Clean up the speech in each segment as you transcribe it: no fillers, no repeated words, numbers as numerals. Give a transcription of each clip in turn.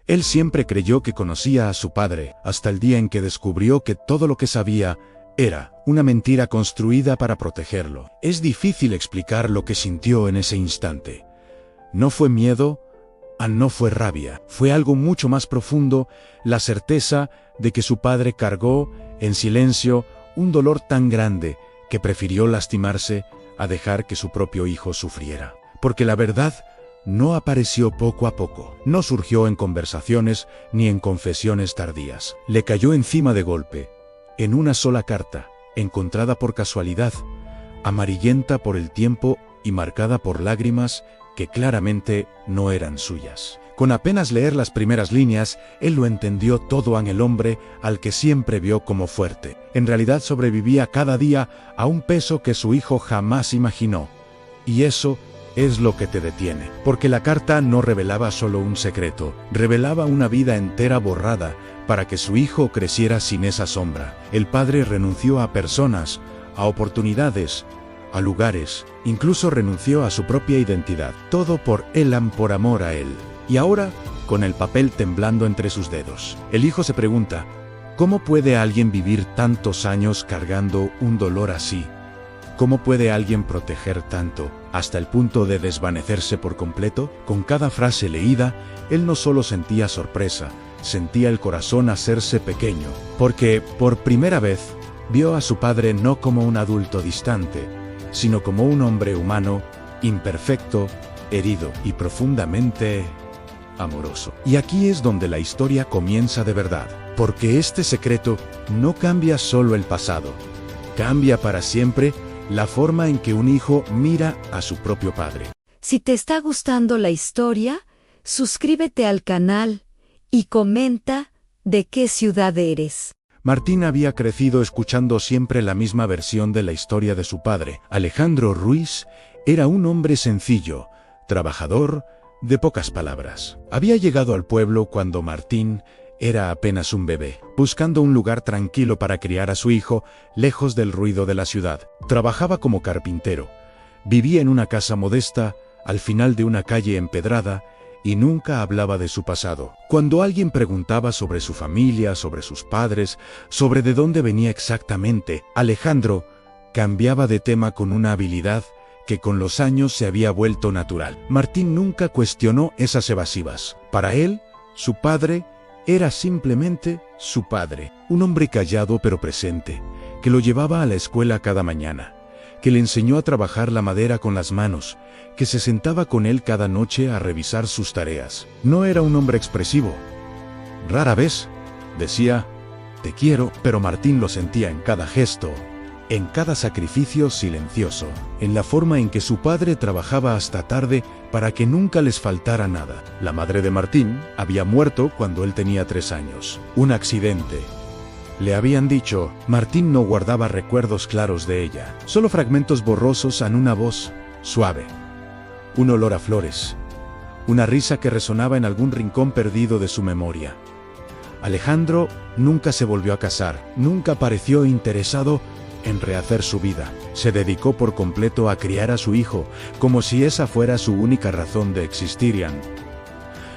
Él siempre creyó que conocía a su padre, hasta el día en que descubrió que todo lo que sabía era una mentira construida para protegerlo. Es difícil explicar lo que sintió en ese instante. No fue miedo, no fue rabia, fue algo mucho más profundo, la certeza de que su padre cargó, en silencio, un dolor tan grande que prefirió lastimarse a dejar que su propio hijo sufriera. Porque la verdad no apareció poco a poco, no surgió en conversaciones ni en confesiones tardías. Le cayó encima de golpe, en una sola carta, encontrada por casualidad, amarillenta por el tiempo y marcada por lágrimas que claramente no eran suyas. Con apenas leer las primeras líneas, él lo entendió todo en el hombre al que siempre vio como fuerte. En realidad sobrevivía cada día a un peso que su hijo jamás imaginó. Y eso es lo que te detiene. Porque la carta no revelaba solo un secreto, revelaba una vida entera borrada para que su hijo creciera sin esa sombra. El padre renunció a personas, a oportunidades, a lugares, incluso renunció a su propia identidad. Todo por Elam, por amor a él. Y ahora, con el papel temblando entre sus dedos, el hijo se pregunta, ¿cómo puede alguien vivir tantos años cargando un dolor así? ¿Cómo puede alguien proteger tanto, hasta el punto de desvanecerse por completo? Con cada frase leída, él no solo sentía sorpresa, sentía el corazón hacerse pequeño, porque, por primera vez, vio a su padre no como un adulto distante, sino como un hombre humano, imperfecto, herido y profundamente amoroso. Y aquí es donde la historia comienza de verdad, porque este secreto no cambia solo el pasado, cambia para siempre la forma en que un hijo mira a su propio padre. Si te está gustando la historia, suscríbete al canal y comenta de qué ciudad eres. Martín había crecido escuchando siempre la misma versión de la historia de su padre. Alejandro Ruiz era un hombre sencillo, trabajador, de pocas palabras. Había llegado al pueblo cuando Martín era apenas un bebé, buscando un lugar tranquilo para criar a su hijo, lejos del ruido de la ciudad. Trabajaba como carpintero, vivía en una casa modesta, al final de una calle empedrada, y nunca hablaba de su pasado. Cuando alguien preguntaba sobre su familia, sobre sus padres, sobre de dónde venía exactamente, Alejandro cambiaba de tema con una habilidad que con los años se había vuelto natural. Martín nunca cuestionó esas evasivas. Para él, su padre era simplemente su padre, un hombre callado pero presente, que lo llevaba a la escuela cada mañana, que le enseñó a trabajar la madera con las manos, que se sentaba con él cada noche a revisar sus tareas. No era un hombre expresivo. Rara vez decía, te quiero, pero Martín lo sentía en cada gesto, en cada sacrificio silencioso, en la forma en que su padre trabajaba hasta tarde para que nunca les faltara nada. La madre de Martín había muerto cuando él tenía 3 años. Un accidente. Le habían dicho, Martín no guardaba recuerdos claros de ella, solo fragmentos borrosos en una voz suave. Un olor a flores. Una risa que resonaba en algún rincón perdido de su memoria. Alejandro nunca se volvió a casar, nunca pareció interesado en rehacer su vida. Se dedicó por completo a criar a su hijo, como si esa fuera su única razón de existir.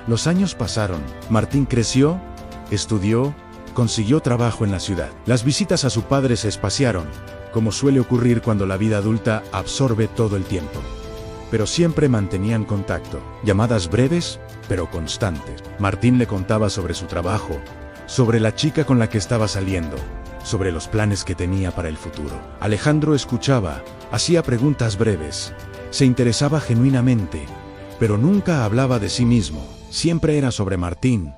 Los años pasaron. Martín creció, estudió, consiguió trabajo en la ciudad. Las visitas a su padre se espaciaron, como suele ocurrir cuando la vida adulta absorbe todo el tiempo. Pero siempre mantenían contacto, llamadas breves, pero constantes. Martín le contaba sobre su trabajo, sobre la chica con la que estaba saliendo, sobre los planes que tenía para el futuro. Alejandro escuchaba, hacía preguntas breves, se interesaba genuinamente, pero nunca hablaba de sí mismo. Siempre era sobre Martín,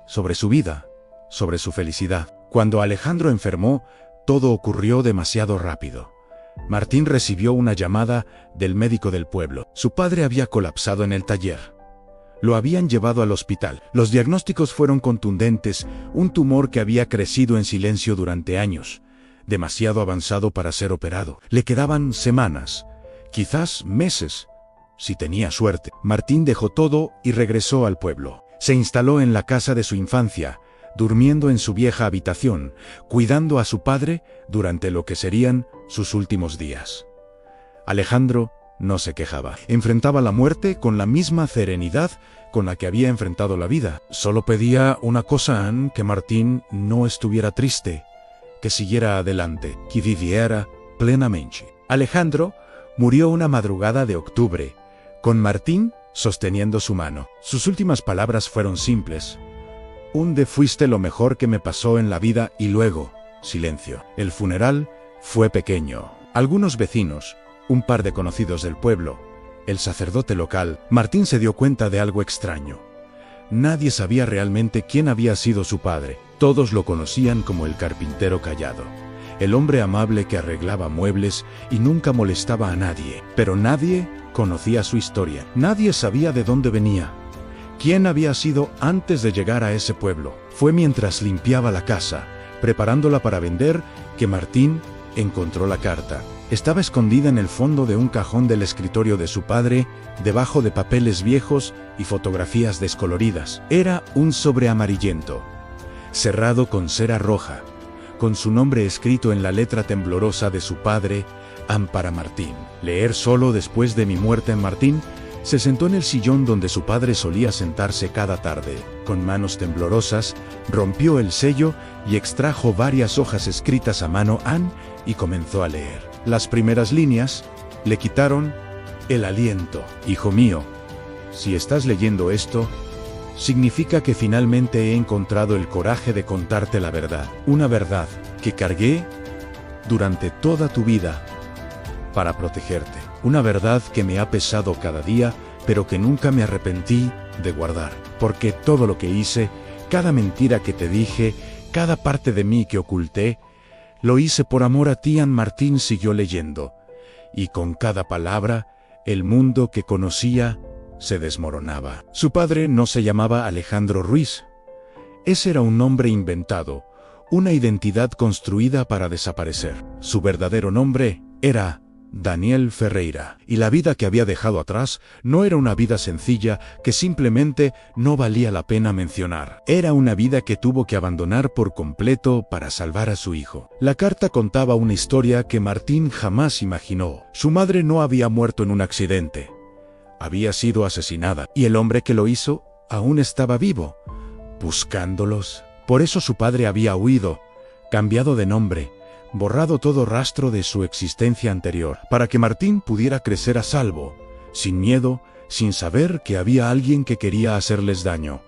sobre su vida, sobre su felicidad. Cuando Alejandro enfermó, todo ocurrió demasiado rápido. Martín recibió una llamada del médico del pueblo. Su padre había colapsado en el taller. Lo habían llevado al hospital. Los diagnósticos fueron contundentes, un tumor que había crecido en silencio durante años, demasiado avanzado para ser operado. Le quedaban semanas, quizás meses, si tenía suerte. Martín dejó todo y regresó al pueblo. Se instaló en la casa de su infancia, durmiendo en su vieja habitación, cuidando a su padre durante lo que serían sus últimos días. Alejandro no se quejaba. Enfrentaba la muerte con la misma serenidad con la que había enfrentado la vida. Solo pedía una cosa, que Martín no estuviera triste, que siguiera adelante, que viviera plenamente. Alejandro murió una madrugada de octubre, con Martín sosteniendo su mano. Sus últimas palabras fueron simples. Fuiste lo mejor que me pasó en la vida, y luego, silencio. El funeral fue pequeño. Algunos vecinos, un par de conocidos del pueblo, el sacerdote local. Martín se dio cuenta de algo extraño. Nadie sabía realmente quién había sido su padre. Todos lo conocían como el carpintero callado, el hombre amable que arreglaba muebles y nunca molestaba a nadie. Pero nadie conocía su historia. Nadie sabía de dónde venía, quién había sido antes de llegar a ese pueblo. Fue mientras limpiaba la casa, preparándola para vender, que Martín encontró la carta. Estaba escondida en el fondo de un cajón del escritorio de su padre, debajo de papeles viejos y fotografías descoloridas. Era un sobre amarillento, cerrado con cera roja, con su nombre escrito en la letra temblorosa de su padre, Ampara Martín. Leer solo después de mi muerte en Martín, se sentó en el sillón donde su padre solía sentarse cada tarde. Con manos temblorosas, rompió el sello y extrajo varias hojas escritas a mano y comenzó a leer. Las primeras líneas le quitaron el aliento. Hijo mío, si estás leyendo esto, significa que finalmente he encontrado el coraje de contarte la verdad. Una verdad que cargué durante toda tu vida para protegerte. Una verdad que me ha pesado cada día, pero que nunca me arrepentí de guardar. Porque todo lo que hice, cada mentira que te dije, cada parte de mí que oculté, lo hice por amor a ti. Martín siguió leyendo, y con cada palabra, el mundo que conocía se desmoronaba. Su padre no se llamaba Alejandro Ruiz. Ese era un nombre inventado, una identidad construida para desaparecer. Su verdadero nombre era Daniel Ferreira, y la vida que había dejado atrás no era una vida sencilla que simplemente no valía la pena mencionar. Era una vida que tuvo que abandonar por completo para salvar a su hijo. La carta contaba una historia que Martín jamás imaginó. Su madre no había muerto en un accidente. Había sido asesinada, y el hombre que lo hizo aún estaba vivo, buscándolos. Por eso su padre había huido, cambiado de nombre, borrado todo rastro de su existencia anterior, para que Martín pudiera crecer a salvo, sin miedo, sin saber que había alguien que quería hacerles daño.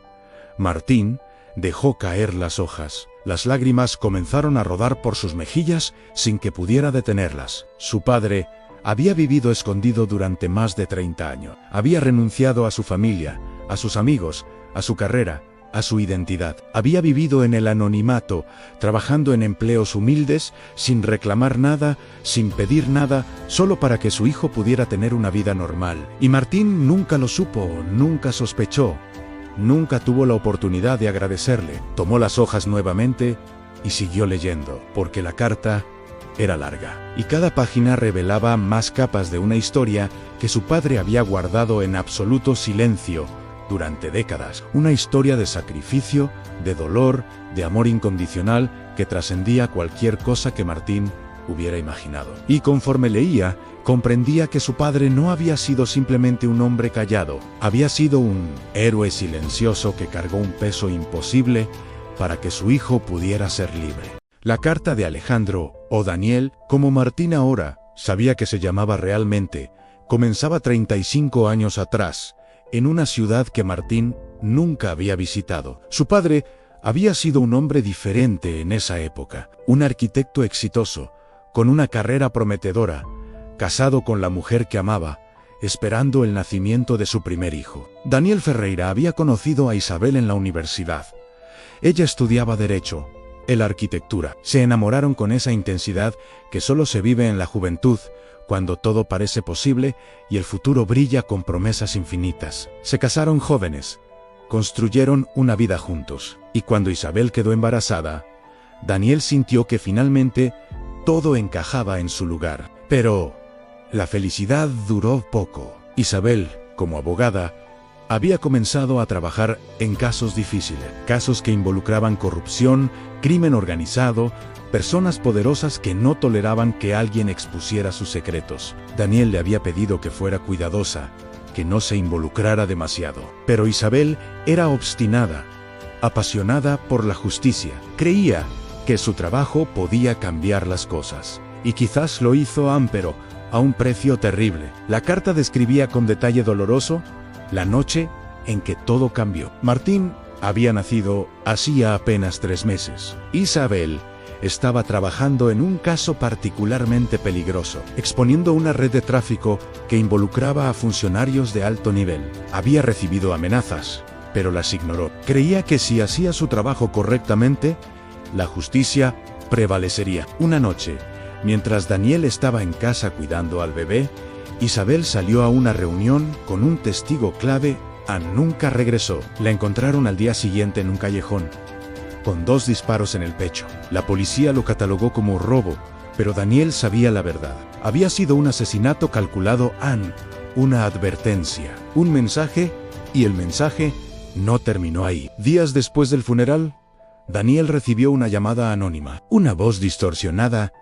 Martín dejó caer las hojas. Las lágrimas comenzaron a rodar por sus mejillas sin que pudiera detenerlas. Su padre había vivido escondido durante más de 30 años. Había renunciado a su familia, a sus amigos, a su carrera, a su identidad. Había vivido en el anonimato, trabajando en empleos humildes, sin reclamar nada, sin pedir nada, solo para que su hijo pudiera tener una vida normal. Y Martín nunca lo supo, nunca sospechó, nunca tuvo la oportunidad de agradecerle. Tomó las hojas nuevamente y siguió leyendo, porque la carta era larga, y cada página revelaba más capas de una historia que su padre había guardado en absoluto silencio durante décadas. Una historia de sacrificio, de dolor, de amor incondicional que trascendía cualquier cosa que Martín hubiera imaginado. Y conforme leía, comprendía que su padre no había sido simplemente un hombre callado, había sido un héroe silencioso que cargó un peso imposible para que su hijo pudiera ser libre. La carta de Alejandro, o Daniel, como Martín ahora sabía que se llamaba realmente, comenzaba 35 años atrás, en una ciudad que Martín nunca había visitado. Su padre había sido un hombre diferente en esa época, un arquitecto exitoso, con una carrera prometedora, casado con la mujer que amaba, esperando el nacimiento de su primer hijo. Daniel Ferreira había conocido a Isabel en la universidad. Ella estudiaba Derecho, él Arquitectura. Se enamoraron con esa intensidad que solo se vive en la juventud, cuando todo parece posible y el futuro brilla con promesas infinitas. Se casaron jóvenes, construyeron una vida juntos, y cuando Isabel quedó embarazada, Daniel sintió que finalmente todo encajaba en su lugar. Pero la felicidad duró poco. Isabel, como abogada, había comenzado a trabajar en casos difíciles, casos que involucraban corrupción, crimen organizado, personas poderosas que no toleraban que alguien expusiera sus secretos. Daniel le había pedido que fuera cuidadosa, que no se involucrara demasiado. Pero Isabel era obstinada, apasionada por la justicia. Creía que su trabajo podía cambiar las cosas. Y quizás lo hizo, pero a un precio terrible. La carta describía con detalle doloroso la noche en que todo cambió. Martín había nacido hacía apenas 3 meses. Isabel estaba trabajando en un caso particularmente peligroso, exponiendo una red de tráfico que involucraba a funcionarios de alto nivel. Había recibido amenazas, pero las ignoró. Creía que si hacía su trabajo correctamente, la justicia prevalecería. Una noche, mientras Daniel estaba en casa cuidando al bebé, Isabel salió a una reunión con un testigo clave. Nunca regresó. La encontraron al día siguiente en un callejón, con 2 disparos en el pecho. La policía lo catalogó como robo, pero Daniel sabía la verdad. Había sido un asesinato calculado. Una advertencia, un mensaje, y el mensaje no terminó ahí. Días después del funeral, Daniel recibió una llamada anónima. Una voz distorsionada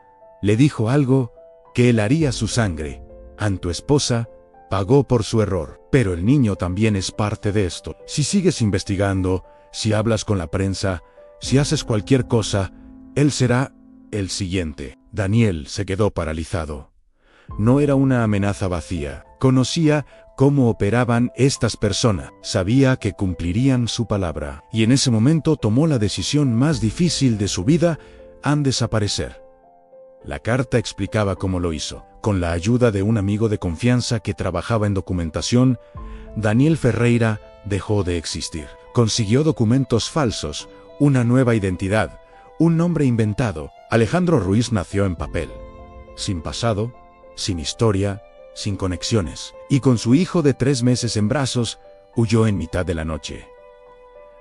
le dijo algo que helaría su sangre. Tu esposa pagó por su error, pero el niño también es parte de esto. Si sigues investigando, si hablas con la prensa, si haces cualquier cosa, él será el siguiente. Daniel se quedó paralizado. No era una amenaza vacía. Conocía cómo operaban estas personas. Sabía que cumplirían su palabra. Y en ese momento tomó la decisión más difícil de su vida: desaparecer. La carta explicaba cómo lo hizo. Con la ayuda de un amigo de confianza que trabajaba en documentación, Daniel Ferreira dejó de existir. Consiguió documentos falsos, una nueva identidad, un nombre inventado. Alejandro Ruiz nació en papel, sin pasado, sin historia, sin conexiones, y con su hijo de 3 meses en brazos, huyó en mitad de la noche.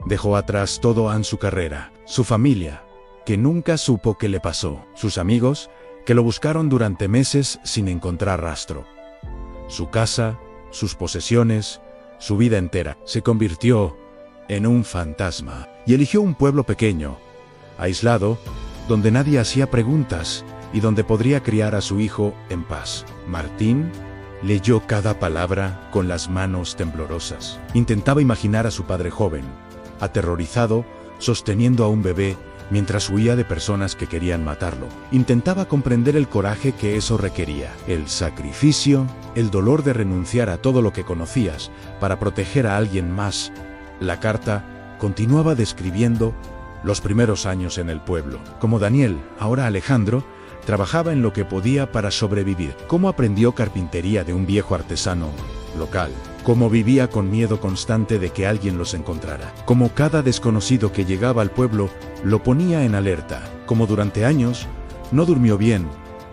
Dejó atrás todo su carrera, su familia, que nunca supo qué le pasó, sus amigos, que lo buscaron durante meses sin encontrar rastro. Su casa, sus posesiones, su vida entera, se convirtió en un fantasma. Y eligió un pueblo pequeño, aislado, donde nadie hacía preguntas y donde podría criar a su hijo en paz. Martín leyó cada palabra con las manos temblorosas. Intentaba imaginar a su padre joven, aterrorizado, sosteniendo a un bebé mientras huía de personas que querían matarlo. Intentaba comprender el coraje que eso requería, el sacrificio, el dolor de renunciar a todo lo que conocías para proteger a alguien más. La carta continuaba describiendo los primeros años en el pueblo. Como Daniel, ahora Alejandro, trabajaba en lo que podía para sobrevivir. Cómo aprendió carpintería de un viejo artesano local. Cómo vivía con miedo constante de que alguien los encontrara. Cómo cada desconocido que llegaba al pueblo lo ponía en alerta. Cómo durante años no durmió bien,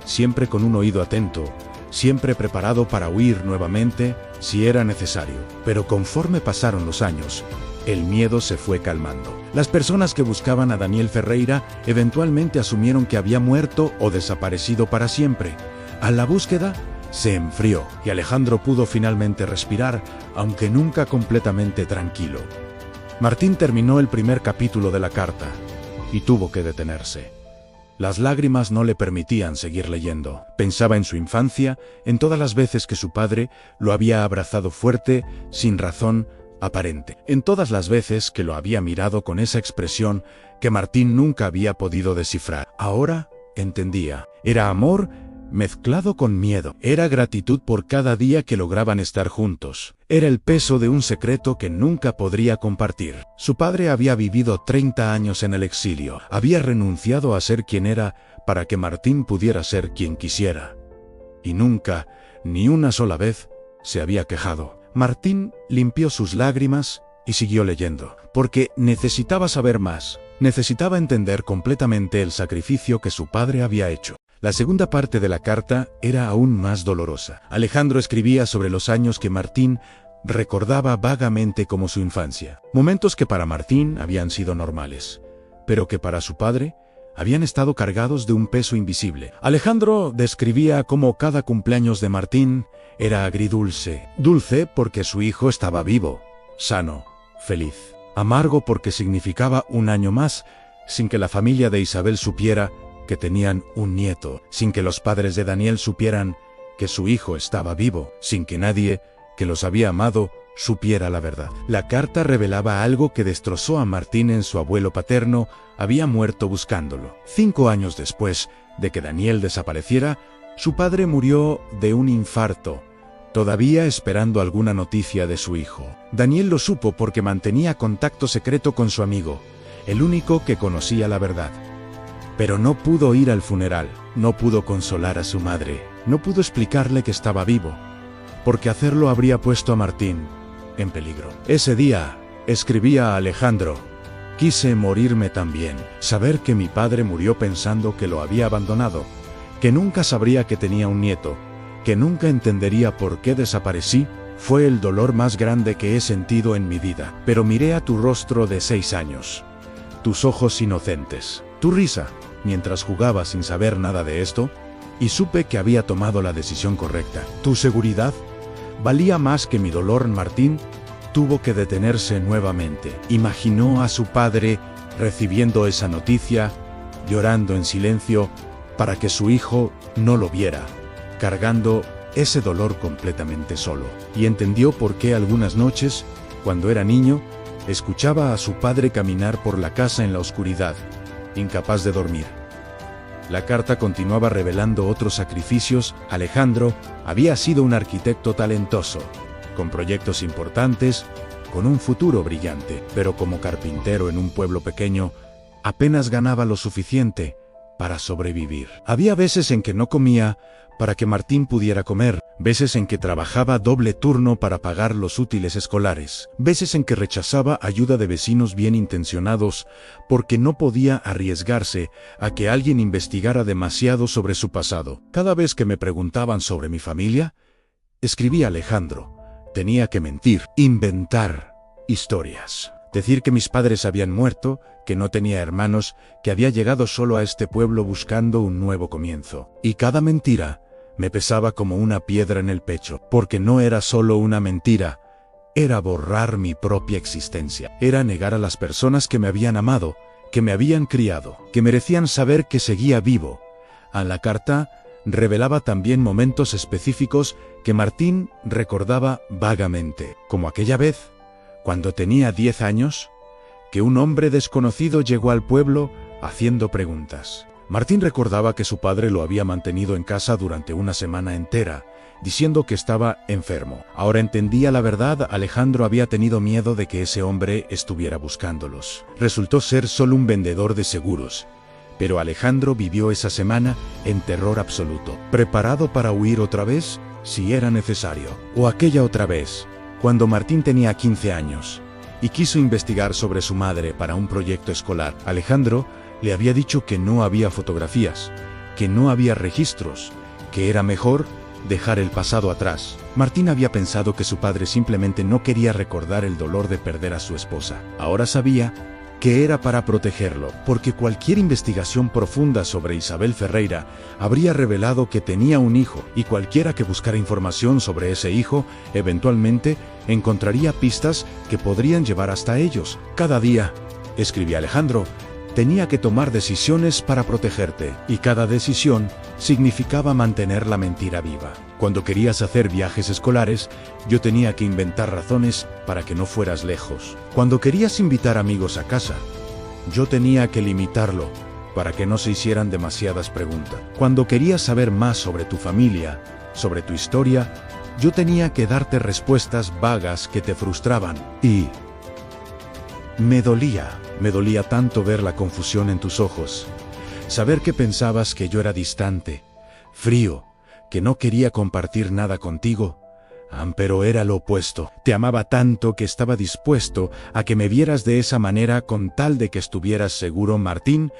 siempre con un oído atento, siempre preparado para huir nuevamente si era necesario. Pero conforme pasaron los años, el miedo se fue calmando. Las personas que buscaban a Daniel Ferreira eventualmente asumieron que había muerto o desaparecido para siempre. A la búsqueda se enfrió y Alejandro pudo finalmente respirar, aunque nunca completamente tranquilo. Martín terminó el primer capítulo de la carta y tuvo que detenerse. Las lágrimas no le permitían seguir leyendo. Pensaba en su infancia, en todas las veces que su padre lo había abrazado fuerte, sin razón aparente. En todas las veces que lo había mirado con esa expresión que Martín nunca había podido descifrar. Ahora entendía. Era amor mezclado con miedo. Era gratitud por cada día que lograban estar juntos. Era el peso de un secreto que nunca podría compartir. Su padre había vivido 30 años en el exilio. Había renunciado a ser quien era para que Martín pudiera ser quien quisiera. Y nunca, ni una sola vez, se había quejado. Martín limpió sus lágrimas y siguió leyendo, porque necesitaba saber más. Necesitaba entender completamente el sacrificio que su padre había hecho. La segunda parte de la carta era aún más dolorosa. Alejandro escribía sobre los años que Martín recordaba vagamente como su infancia. Momentos que para Martín habían sido normales, pero que para su padre habían estado cargados de un peso invisible. Alejandro describía cómo cada cumpleaños de Martín era agridulce. Dulce porque su hijo estaba vivo, sano, feliz. Amargo porque significaba un año más sin que la familia de Isabel supiera que tenían un nieto, sin que los padres de Daniel supieran que su hijo estaba vivo, sin que nadie que los había amado, supiera la verdad. La carta revelaba algo que destrozó a Martín en su abuelo paterno, había muerto buscándolo. 5 años después de que Daniel desapareciera, su padre murió de un infarto, todavía esperando alguna noticia de su hijo. Daniel lo supo porque mantenía contacto secreto con su amigo, el único que conocía la verdad. Pero no pudo ir al funeral, no pudo consolar a su madre, no pudo explicarle que estaba vivo, porque hacerlo habría puesto a Martín en peligro. Ese día, escribía a Alejandro: quise morirme también, saber que mi padre murió pensando que lo había abandonado, que nunca sabría que tenía un nieto, que nunca entendería por qué desaparecí, fue el dolor más grande que he sentido en mi vida. Pero miré a tu rostro de 6 años, tus ojos inocentes, tu risa, mientras jugaba sin saber nada de esto, y supe que había tomado la decisión correcta. Tu seguridad valía más que mi dolor. Martín tuvo que detenerse nuevamente. Imaginó a su padre recibiendo esa noticia, llorando en silencio, para que su hijo no lo viera, cargando ese dolor completamente solo. Y entendió por qué algunas noches, cuando era niño, escuchaba a su padre caminar por la casa en la oscuridad, incapaz de dormir. La carta continuaba revelando otros sacrificios. Alejandro había sido un arquitecto talentoso, con proyectos importantes, con un futuro brillante, pero como carpintero en un pueblo pequeño, apenas ganaba lo suficiente para sobrevivir. Había veces en que no comía para que Martín pudiera comer, veces en que trabajaba doble turno para pagar los útiles escolares, veces en que rechazaba ayuda de vecinos bien intencionados porque no podía arriesgarse a que alguien investigara demasiado sobre su pasado. Cada vez que me preguntaban sobre mi familia, escribía Alejandro, tenía que mentir, inventar historias. Decir que mis padres habían muerto, que no tenía hermanos, que había llegado solo a este pueblo buscando un nuevo comienzo. Y cada mentira me pesaba como una piedra en el pecho, porque no era solo una mentira, era borrar mi propia existencia. Era negar a las personas que me habían amado, que me habían criado, que merecían saber que seguía vivo. A la carta revelaba también momentos específicos que Martín recordaba vagamente, como aquella vez, cuando tenía 10 años, que un hombre desconocido llegó al pueblo haciendo preguntas. Martín recordaba que su padre lo había mantenido en casa durante una semana entera, diciendo que estaba enfermo. Ahora entendía la verdad. Alejandro había tenido miedo de que ese hombre estuviera buscándolos. Resultó ser solo un vendedor de seguros, pero Alejandro vivió esa semana en terror absoluto, preparado para huir otra vez si era necesario. O aquella otra vez, cuando Martín tenía 15 años y quiso investigar sobre su madre para un proyecto escolar. Alejandro le había dicho que no había fotografías, que no había registros, que era mejor dejar el pasado atrás. Martín había pensado que su padre simplemente no quería recordar el dolor de perder a su esposa. Ahora sabía que era para protegerlo, porque cualquier investigación profunda sobre Isabel Ferreira habría revelado que tenía un hijo, y cualquiera que buscara información sobre ese hijo, eventualmente encontraría pistas que podrían llevar hasta ellos. Cada día, escribía Alejandro, tenía que tomar decisiones para protegerte, y cada decisión significaba mantener la mentira viva. Cuando querías hacer viajes escolares, yo tenía que inventar razones para que no fueras lejos. Cuando querías invitar amigos a casa, yo tenía que limitarlo para que no se hicieran demasiadas preguntas. Cuando querías saber más sobre tu familia, sobre tu historia, yo tenía que darte respuestas vagas que te frustraban. Y me dolía tanto ver la confusión en tus ojos, saber que pensabas que yo era distante, frío, que no quería compartir nada contigo. Pero era lo opuesto. Te amaba tanto que estaba dispuesto a que me vieras de esa manera con tal de que estuvieras seguro. Martín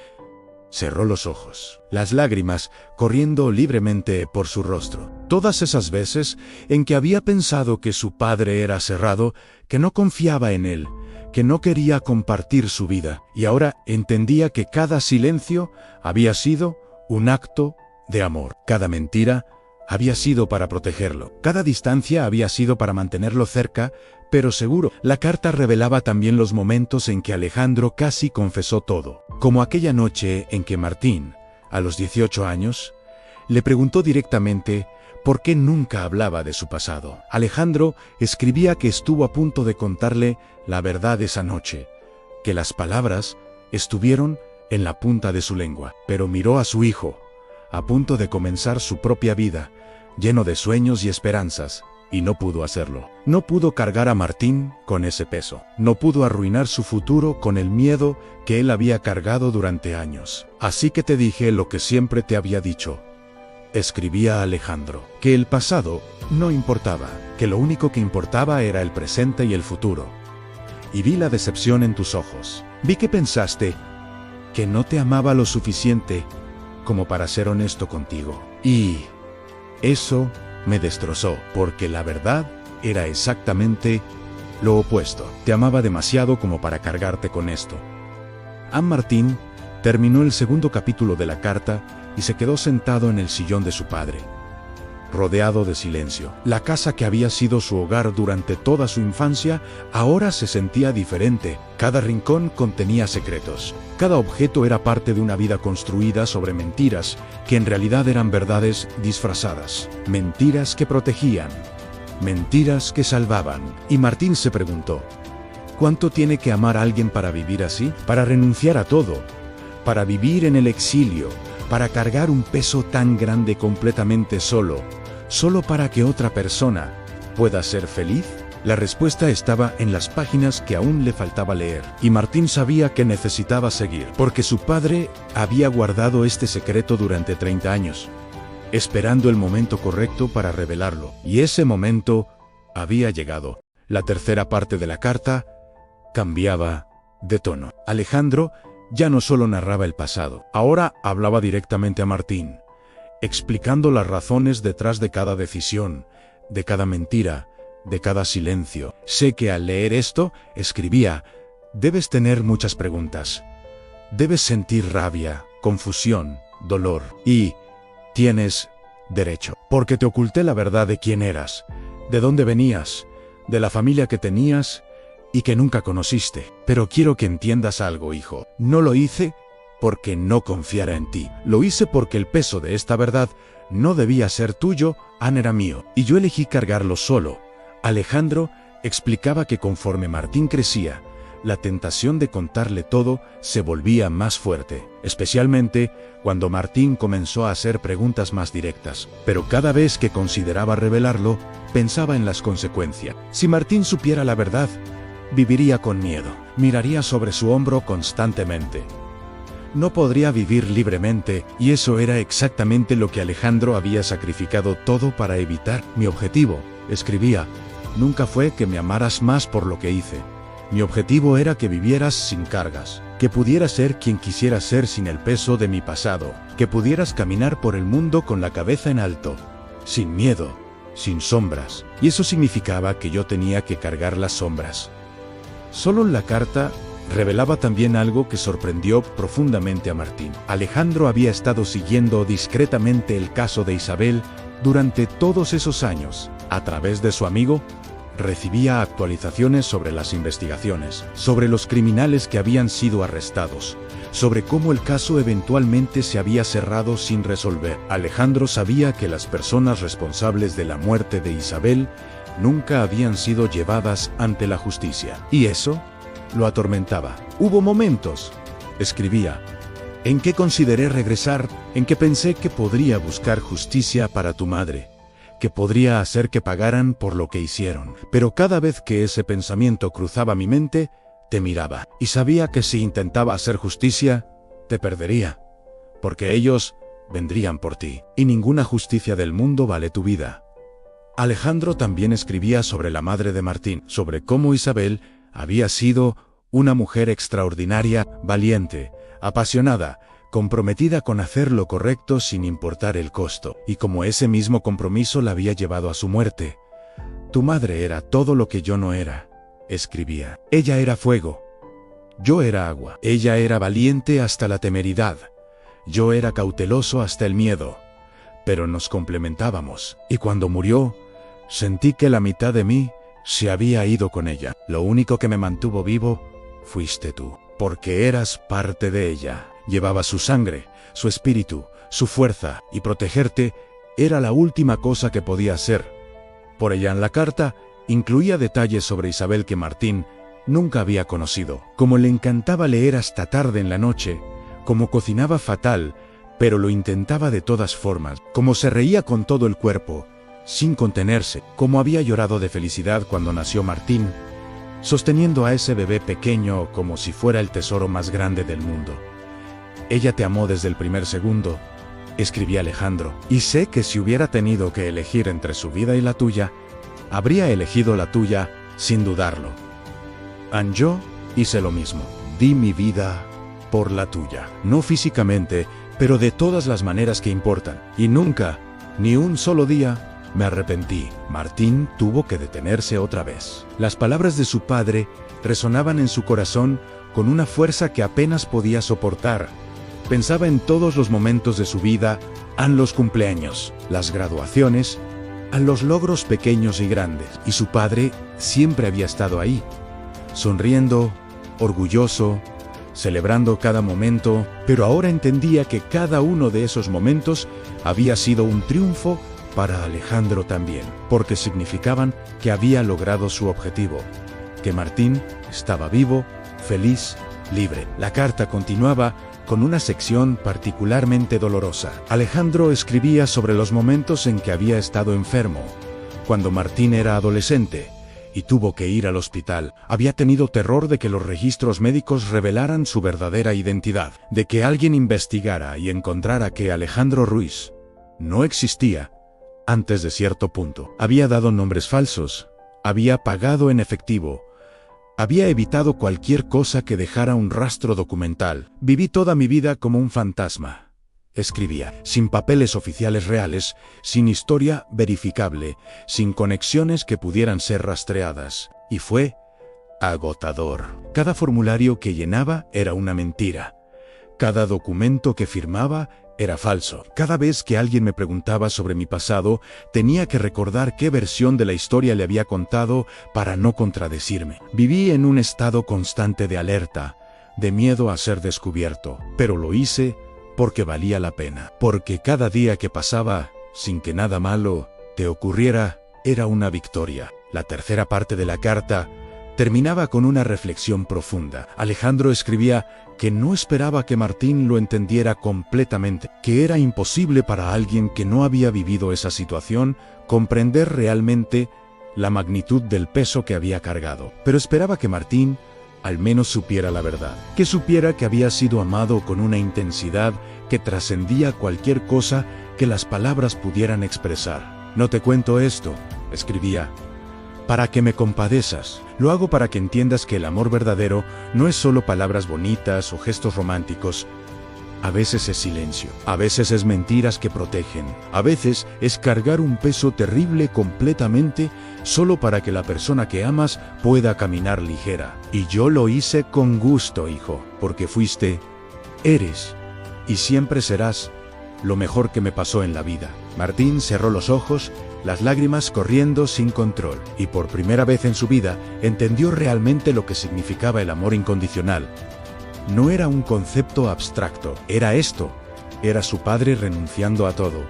cerró los ojos, las lágrimas corriendo libremente por su rostro. Todas esas veces en que había pensado que su padre era cerrado, que no confiaba en él, que no quería compartir su vida, y ahora entendía que cada silencio había sido un acto de amor. Cada mentira había sido para protegerlo. Cada distancia había sido para mantenerlo cerca, pero seguro. La carta revelaba también los momentos en que Alejandro casi confesó todo, como aquella noche en que Martín, a los 18 años, le preguntó directamente ¿Por qué nunca hablaba de su pasado? Alejandro escribía que estuvo a punto de contarle la verdad esa noche, que las palabras estuvieron en la punta de su lengua, pero miró a su hijo, a punto de comenzar su propia vida, lleno de sueños y esperanzas, y no pudo hacerlo. No pudo cargar a Martín con ese peso. No pudo arruinar su futuro con el miedo que él había cargado durante años. Así que te dije lo que siempre te había dicho. Escribía Alejandro, que el pasado no importaba, que lo único que importaba era el presente y el futuro. Y vi la decepción en tus ojos. Vi que pensaste que no te amaba lo suficiente como para ser honesto contigo. Y eso me destrozó, porque la verdad era exactamente lo opuesto. Te amaba demasiado como para cargarte con esto. Ann Martín terminó el segundo capítulo de la carta y se quedó sentado en el sillón de su padre, rodeado de silencio. La casa que había sido su hogar durante toda su infancia ahora se sentía diferente. Cada rincón contenía secretos. Cada objeto era parte de una vida construida sobre mentiras que en realidad eran verdades disfrazadas. Mentiras que protegían. Mentiras que salvaban. Y Martín se preguntó, ¿cuánto tiene que amar a alguien para vivir así? Para renunciar a todo. Para vivir en el exilio. Para cargar un peso tan grande completamente solo para que otra persona pueda ser feliz. La respuesta estaba en las páginas que aún le faltaba leer, y Martín sabía que necesitaba seguir, porque su padre había guardado este secreto durante 30 años, esperando el momento correcto para revelarlo, y ese momento había llegado. La tercera parte de la carta cambiaba de tono. Alejandro ya no solo narraba el pasado, ahora hablaba directamente a Martín, explicando las razones detrás de cada decisión, de cada mentira, de cada silencio. Sé que al leer esto, escribía, debes tener muchas preguntas. Debes sentir rabia, confusión, dolor. Y tienes derecho. Porque te oculté la verdad de quién eras, de dónde venías, de la familia que tenías y que nunca conociste. Pero quiero que entiendas algo, hijo. No lo hice porque no confiara en ti. Lo hice porque el peso de esta verdad no debía ser tuyo, Ann era mío, y yo elegí cargarlo solo. Alejandro explicaba que conforme Martín crecía, la tentación de contarle todo se volvía más fuerte, especialmente cuando Martín comenzó a hacer preguntas más directas. Pero cada vez que consideraba revelarlo, pensaba en las consecuencias. Si Martín supiera la verdad, viviría con miedo, miraría sobre su hombro constantemente. No podría vivir libremente, y eso era exactamente lo que Alejandro había sacrificado todo para evitar. Mi objetivo, escribía, nunca fue que me amaras más por lo que hice. Mi objetivo era que vivieras sin cargas, que pudieras ser quien quisieras ser sin el peso de mi pasado, que pudieras caminar por el mundo con la cabeza en alto, sin miedo, sin sombras. Y eso significaba que yo tenía que cargar las sombras. Solo la carta revelaba también algo que sorprendió profundamente a Martín. Alejandro había estado siguiendo discretamente el caso de Isabel durante todos esos años. A través de su amigo, recibía actualizaciones sobre las investigaciones, sobre los criminales que habían sido arrestados, sobre cómo el caso eventualmente se había cerrado sin resolver. Alejandro sabía que las personas responsables de la muerte de Isabel nunca habían sido llevadas ante la justicia. Y eso lo atormentaba. Hubo momentos, escribía, en que consideré regresar, en que pensé que podría buscar justicia para tu madre, que podría hacer que pagaran por lo que hicieron. Pero cada vez que ese pensamiento cruzaba mi mente, te miraba, y sabía que si intentaba hacer justicia, te perdería, porque ellos vendrían por ti, y ninguna justicia del mundo vale tu vida. Alejandro también escribía sobre la madre de Martín, sobre cómo Isabel había sido una mujer extraordinaria, valiente, apasionada, comprometida con hacer lo correcto sin importar el costo, y como ese mismo compromiso la había llevado a su muerte. Tu madre era todo lo que yo no era, escribía. Ella era fuego, yo era agua. Ella era valiente hasta la temeridad, yo era cauteloso hasta el miedo, pero nos complementábamos, y cuando murió, sentí que la mitad de mí se había ido con ella. Lo único que me mantuvo vivo fuiste tú, porque eras parte de ella. Llevaba su sangre, su espíritu, su fuerza, y protegerte era la última cosa que podía hacer. Por ella en la carta incluía detalles sobre Isabel que Martín nunca había conocido. Como le encantaba leer hasta tarde en la noche, como cocinaba fatal, pero lo intentaba de todas formas, como se reía con todo el cuerpo, sin contenerse, como había llorado de felicidad cuando nació Martín, sosteniendo a ese bebé pequeño como si fuera el tesoro más grande del mundo. Ella te amó desde el primer segundo, escribía Alejandro, y sé que si hubiera tenido que elegir entre su vida y la tuya, habría elegido la tuya sin dudarlo. Yo hice lo mismo, di mi vida por la tuya, no físicamente, pero de todas las maneras que importan, y nunca, ni un solo día, me arrepentí. Martín tuvo que detenerse otra vez. Las palabras de su padre resonaban en su corazón con una fuerza que apenas podía soportar. Pensaba en todos los momentos de su vida, en los cumpleaños, las graduaciones, en los logros pequeños y grandes, y su padre siempre había estado ahí, sonriendo, orgulloso, celebrando cada momento, pero ahora entendía que cada uno de esos momentos había sido un triunfo para Alejandro también, porque significaban que había logrado su objetivo, que Martín estaba vivo, feliz, libre. La carta continuaba con una sección particularmente dolorosa. Alejandro escribía sobre los momentos en que había estado enfermo, cuando Martín era adolescente y tuvo que ir al hospital. Había tenido terror de que los registros médicos revelaran su verdadera identidad, de que alguien investigara y encontrara que Alejandro Ruiz no existía antes de cierto punto. Había dado nombres falsos, había pagado en efectivo, había evitado cualquier cosa que dejara un rastro documental. Viví toda mi vida como un fantasma, escribía, sin papeles oficiales reales, sin historia verificable, sin conexiones que pudieran ser rastreadas. Y fue agotador. Cada formulario que llenaba era una mentira. Cada documento que firmaba era falso. Cada vez que alguien me preguntaba sobre mi pasado, tenía que recordar qué versión de la historia le había contado para no contradecirme. Viví en un estado constante de alerta, de miedo a ser descubierto, pero lo hice porque valía la pena, porque cada día que pasaba sin que nada malo te ocurriera era una victoria. La tercera parte de la carta terminaba con una reflexión profunda. Alejandro escribía que no esperaba que Martín lo entendiera completamente, que era imposible para alguien que no había vivido esa situación comprender realmente la magnitud del peso que había cargado. Pero esperaba que Martín al menos supiera la verdad, que supiera que había sido amado con una intensidad que trascendía cualquier cosa que las palabras pudieran expresar. No te cuento esto, escribía, para que me compadezas. Lo hago para que entiendas que el amor verdadero no es solo palabras bonitas o gestos románticos. A veces es silencio, a veces es mentiras que protegen, a veces es cargar un peso terrible completamente solo para que la persona que amas pueda caminar ligera. Y yo lo hice con gusto, hijo, porque fuiste, eres y siempre serás lo mejor que me pasó en la vida. Martín cerró los ojos, las lágrimas corriendo sin control, y por primera vez en su vida entendió realmente lo que significaba el amor incondicional. No era un concepto abstracto, era esto, era su padre renunciando a todo,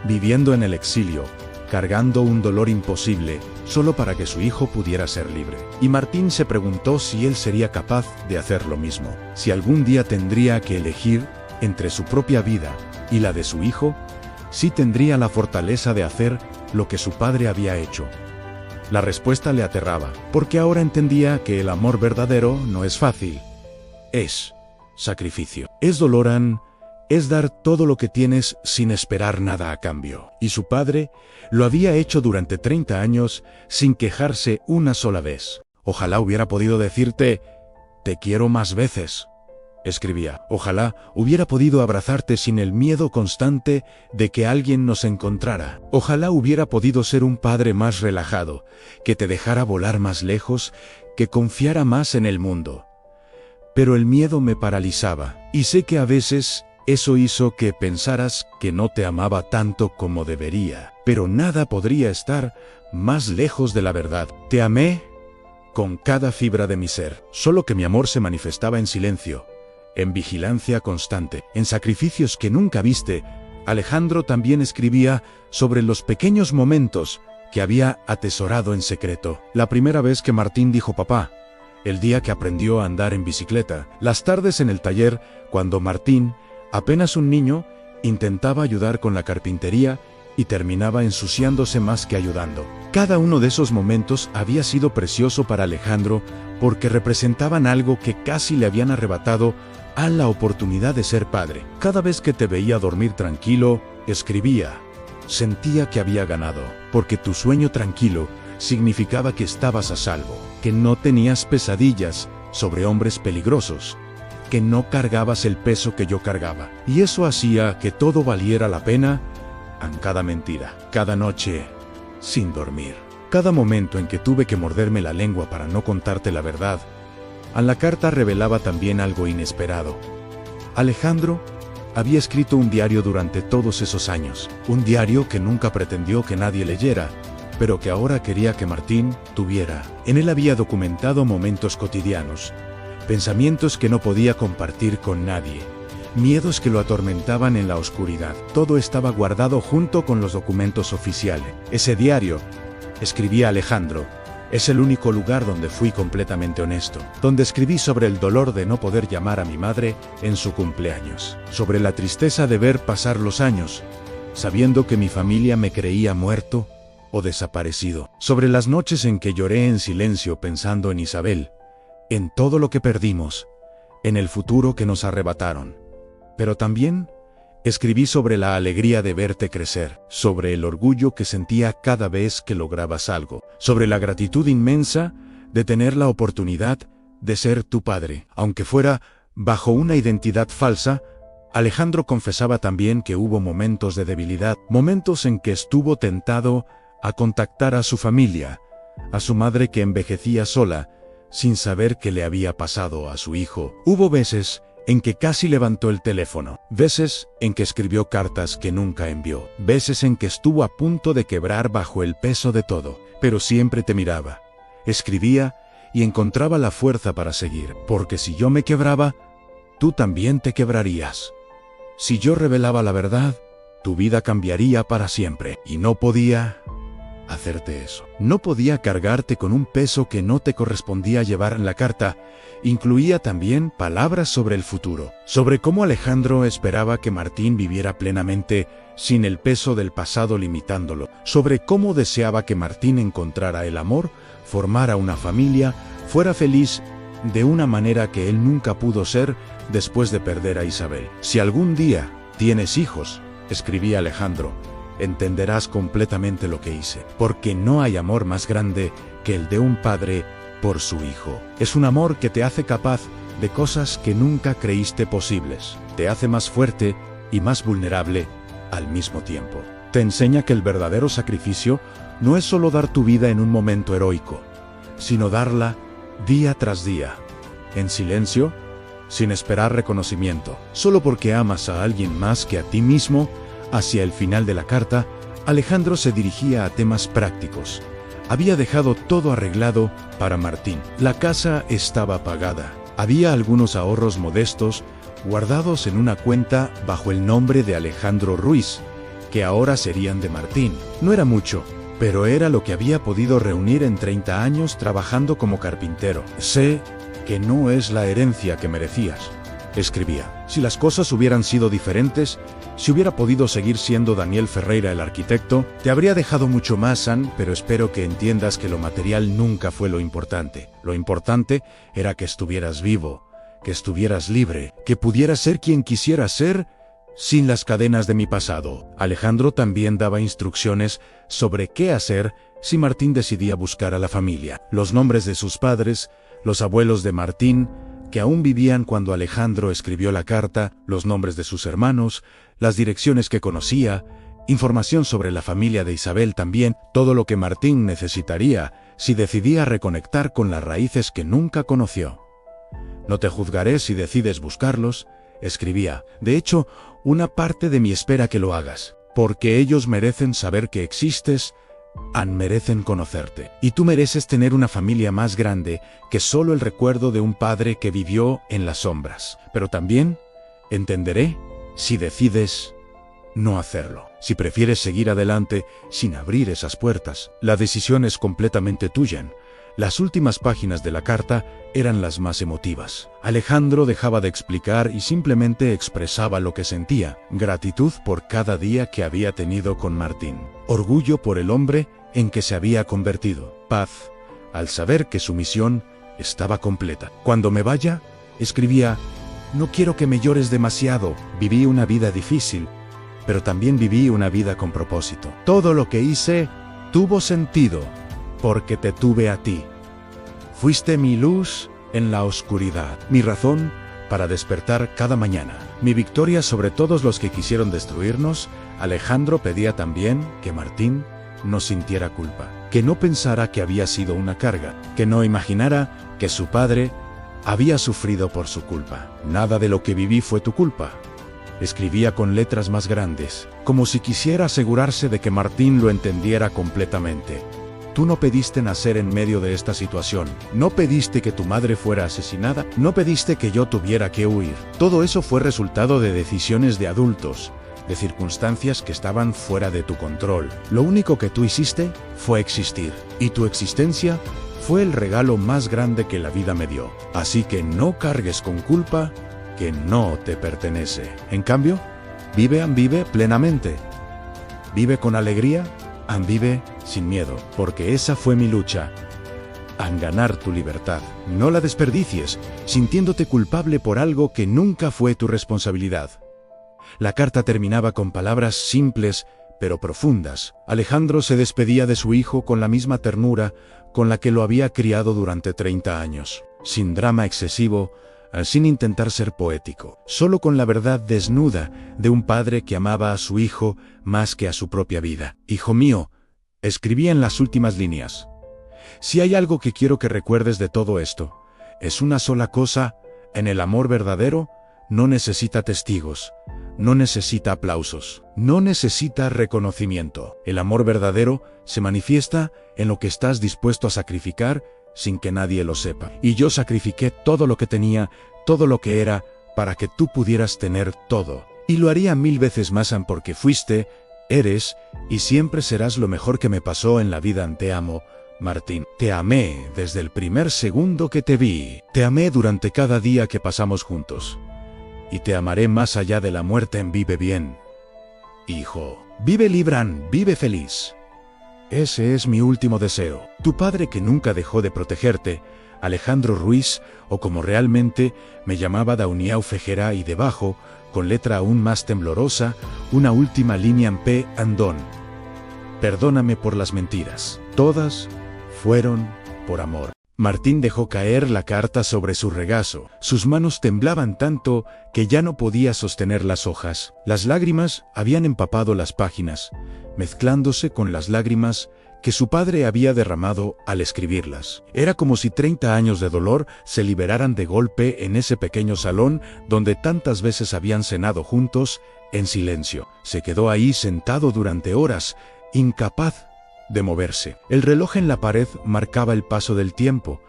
viviendo en el exilio, cargando un dolor imposible, solo para que su hijo pudiera ser libre. Y Martín se preguntó si él sería capaz de hacer lo mismo, si algún día tendría que elegir entre su propia vida y la de su hijo, si tendría la fortaleza de hacer lo que su padre había hecho. La respuesta le aterraba, porque ahora entendía que el amor verdadero no es fácil. Es sacrificio. Es dolor, es dar todo lo que tienes sin esperar nada a cambio. Y su padre lo había hecho durante 30 años sin quejarse una sola vez. Ojalá hubiera podido decirte, te quiero más veces, escribía. Ojalá hubiera podido abrazarte sin el miedo constante de que alguien nos encontrara. Ojalá hubiera podido ser un padre más relajado, que te dejara volar más lejos, que confiara más en el mundo. Pero el miedo me paralizaba, y sé que a veces eso hizo que pensaras que no te amaba tanto como debería. Pero nada podría estar más lejos de la verdad. Te amé con cada fibra de mi ser, solo que mi amor se manifestaba en silencio, en vigilancia constante, en sacrificios que nunca viste, Alejandro también escribía sobre los pequeños momentos que había atesorado en secreto. La primera vez que Martín dijo papá, el día que aprendió a andar en bicicleta, las tardes en el taller, cuando Martín, apenas un niño, intentaba ayudar con la carpintería y terminaba ensuciándose más que ayudando. Cada uno de esos momentos había sido precioso para Alejandro porque representaban algo que casi le habían arrebatado a la oportunidad de ser padre. Cada vez que te veía dormir tranquilo, escribía, sentía que había ganado, porque tu sueño tranquilo significaba que estabas a salvo, que no tenías pesadillas sobre hombres peligrosos, que no cargabas el peso que yo cargaba. Y eso hacía que todo valiera la pena en cada mentira, cada noche sin dormir, cada momento en que tuve que morderme la lengua para no contarte la verdad. En la carta revelaba también algo inesperado. Alejandro había escrito un diario durante todos esos años, un diario que nunca pretendió que nadie leyera, pero que ahora quería que Martín tuviera. En él había documentado momentos cotidianos, pensamientos que no podía compartir con nadie, miedos que lo atormentaban en la oscuridad. Todo estaba guardado junto con los documentos oficiales. Ese diario, escribía Alejandro, es el único lugar donde fui completamente honesto, donde escribí sobre el dolor de no poder llamar a mi madre en su cumpleaños, sobre la tristeza de ver pasar los años, sabiendo que mi familia me creía muerto o desaparecido, sobre las noches en que lloré en silencio pensando en Isabel, en todo lo que perdimos, en el futuro que nos arrebataron. Pero también escribí sobre la alegría de verte crecer, sobre el orgullo que sentía cada vez que lograbas algo, sobre la gratitud inmensa de tener la oportunidad de ser tu padre. Aunque fuera bajo una identidad falsa, Alejandro confesaba también que hubo momentos de debilidad, momentos en que estuvo tentado a contactar a su familia, a su madre que envejecía sola, sin saber qué le había pasado a su hijo. Hubo veces en que casi levantó el teléfono, veces en que escribió cartas que nunca envió, veces en que estuvo a punto de quebrar bajo el peso de todo, pero siempre te miraba, escribía y encontraba la fuerza para seguir, porque si yo me quebraba, tú también te quebrarías. Si yo revelaba la verdad, tu vida cambiaría para siempre, y no podía hacerte eso. No podía cargarte con un peso que no te correspondía llevar. En la carta incluía también palabras sobre el futuro, sobre cómo Alejandro esperaba que Martín viviera plenamente sin el peso del pasado limitándolo, sobre cómo deseaba que Martín encontrara el amor, formara una familia, fuera feliz de una manera que él nunca pudo ser después de perder a Isabel. Si algún día tienes hijos, escribía Alejandro, entenderás completamente lo que hice, porque no hay amor más grande que el de un padre por su hijo. Es un amor que te hace capaz de cosas que nunca creíste posibles, te hace más fuerte y más vulnerable al mismo tiempo. Te enseña que el verdadero sacrificio no es solo dar tu vida en un momento heroico, sino darla día tras día, en silencio, sin esperar reconocimiento, solo porque amas a alguien más que a ti mismo. Hacia el final de la carta, Alejandro se dirigía a temas prácticos. Había dejado todo arreglado para Martín. La casa estaba pagada. Había algunos ahorros modestos guardados en una cuenta bajo el nombre de Alejandro Ruiz, que ahora serían de Martín. No era mucho, pero era lo que había podido reunir en 30 años trabajando como carpintero. Sé que no es la herencia que merecías, escribía. Si las cosas hubieran sido diferentes, si hubiera podido seguir siendo Daniel Ferreira el arquitecto, te habría dejado mucho más, Ann, pero espero que entiendas que lo material nunca fue lo importante. Lo importante era que estuvieras vivo, que estuvieras libre, que pudieras ser quien quisieras ser sin las cadenas de mi pasado. Alejandro también daba instrucciones sobre qué hacer si Martín decidía buscar a la familia. Los nombres de sus padres, los abuelos de Martín, que aún vivían cuando Alejandro escribió la carta, los nombres de sus hermanos, las direcciones que conocía, información sobre la familia de Isabel también, todo lo que Martín necesitaría si decidía reconectar con las raíces que nunca conoció. No te juzgaré si decides buscarlos, escribía. De hecho, una parte de mí espera que lo hagas, porque ellos merecen saber que existes, merecen conocerte. Y tú mereces tener una familia más grande que solo el recuerdo de un padre que vivió en las sombras. Pero también entenderé si decides no hacerlo. Si prefieres seguir adelante sin abrir esas puertas, la decisión es completamente tuya. Las últimas páginas de la carta eran las más emotivas. Alejandro dejaba de explicar y simplemente expresaba lo que sentía: gratitud por cada día que había tenido con Martín, orgullo por el hombre en que se había convertido, paz al saber que su misión estaba completa. Cuando me vaya, escribía, no quiero que me llores demasiado. Viví una vida difícil, pero también viví una vida con propósito. Todo lo que hice tuvo sentido, porque te tuve a ti. Fuiste mi luz en la oscuridad, mi razón para despertar cada mañana, mi victoria sobre todos los que quisieron destruirnos. Alejandro pedía también que Martín no sintiera culpa, que no pensara que había sido una carga, que no imaginara que su padre había sufrido por su culpa. Nada de lo que viví fue tu culpa. Escribía con letras más grandes, como si quisiera asegurarse de que Martín lo entendiera completamente. Tú no pediste nacer en medio de esta situación, no pediste que tu madre fuera asesinada, no pediste que yo tuviera que huir. Todo eso fue resultado de decisiones de adultos, de circunstancias que estaban fuera de tu control. Lo único que tú hiciste fue existir, y tu existencia fue el regalo más grande que la vida me dio. Así que no cargues con culpa que no te pertenece. En cambio, vive plenamente. Vive con alegría, vive sin miedo, porque esa fue mi lucha. Ganar tu libertad. No la desperdicies, sintiéndote culpable por algo que nunca fue tu responsabilidad. La carta terminaba con palabras simples pero profundas. Alejandro se despedía de su hijo con la misma ternura con la que lo había criado durante 30 años, sin drama excesivo, sin intentar ser poético, solo con la verdad desnuda de un padre que amaba a su hijo más que a su propia vida. Hijo mío, escribía en las últimas líneas, si hay algo que quiero que recuerdes de todo esto, es una sola cosa: en el amor verdadero no necesita testigos, no necesita aplausos, no necesita reconocimiento. El amor verdadero se manifiesta en lo que estás dispuesto a sacrificar sin que nadie lo sepa. Y yo sacrifiqué todo lo que tenía, todo lo que era, para que tú pudieras tener todo. Y lo haría 1000 veces más porque fuiste, eres y siempre serás lo mejor que me pasó en la vida. Te amo, Martín. Te amé desde el primer segundo que te vi. Te amé durante cada día que pasamos juntos. Y te amaré más allá de la muerte. Vive bien, hijo. Vive libre, vive feliz. Ese es mi último deseo. Tu padre, que nunca dejó de protegerte, Alejandro Ruiz, o como realmente me llamaba, Dauniau Fejera, y debajo, con letra aún más temblorosa, una última línea en P. Andón. Perdóname por las mentiras. Todas fueron por amor. Martín dejó caer la carta sobre su regazo. Sus manos temblaban tanto que ya no podía sostener las hojas. Las lágrimas habían empapado las páginas, mezclándose con las lágrimas que su padre había derramado al escribirlas. Era como si 30 años de dolor se liberaran de golpe en ese pequeño salón donde tantas veces habían cenado juntos, en silencio. Se quedó ahí sentado durante horas, incapaz de moverse. El reloj en la pared marcaba el paso del tiempo,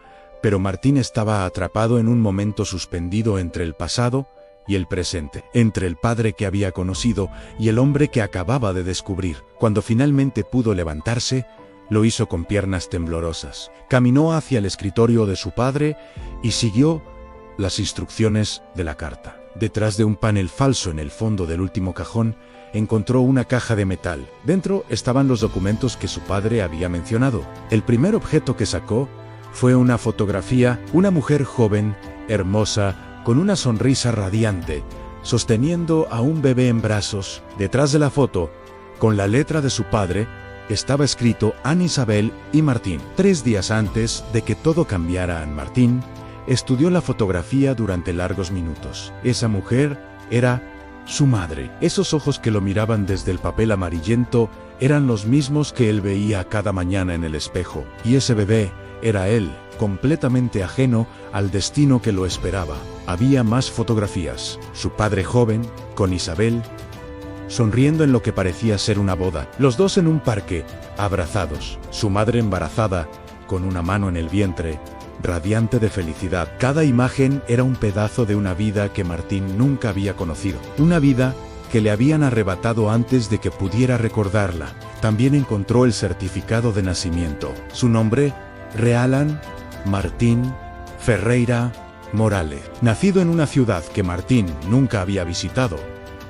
pero Martín estaba atrapado en un momento suspendido entre el pasado y el presente, entre el padre que había conocido y el hombre que acababa de descubrir. Cuando finalmente pudo levantarse, lo hizo con piernas temblorosas. Caminó hacia el escritorio de su padre y siguió las instrucciones de la carta. Detrás de un panel falso en el fondo del último cajón, encontró una caja de metal. Dentro estaban los documentos que su padre había mencionado. El primer objeto que sacó fue una fotografía, una mujer joven, hermosa, con una sonrisa radiante, sosteniendo a un bebé en brazos. Detrás de la foto, con la letra de su padre, estaba escrito Anne Isabel y Martín. 3 días antes de que todo cambiara, Martín estudió la fotografía durante largos minutos. Esa mujer era su madre. Esos ojos que lo miraban desde el papel amarillento eran los mismos que él veía cada mañana en el espejo. Y ese bebé era él, completamente ajeno al destino que lo esperaba. Había más fotografías. Su padre joven, con Isabel, sonriendo en lo que parecía ser una boda. Los dos en un parque, abrazados. Su madre embarazada, con una mano en el vientre, radiante de felicidad. Cada imagen era un pedazo de una vida que Martín nunca había conocido. Una vida que le habían arrebatado antes de que pudiera recordarla. También encontró el certificado de nacimiento. Su nombre, Realan Martín Ferreira Morales. Nacido en una ciudad que Martín nunca había visitado,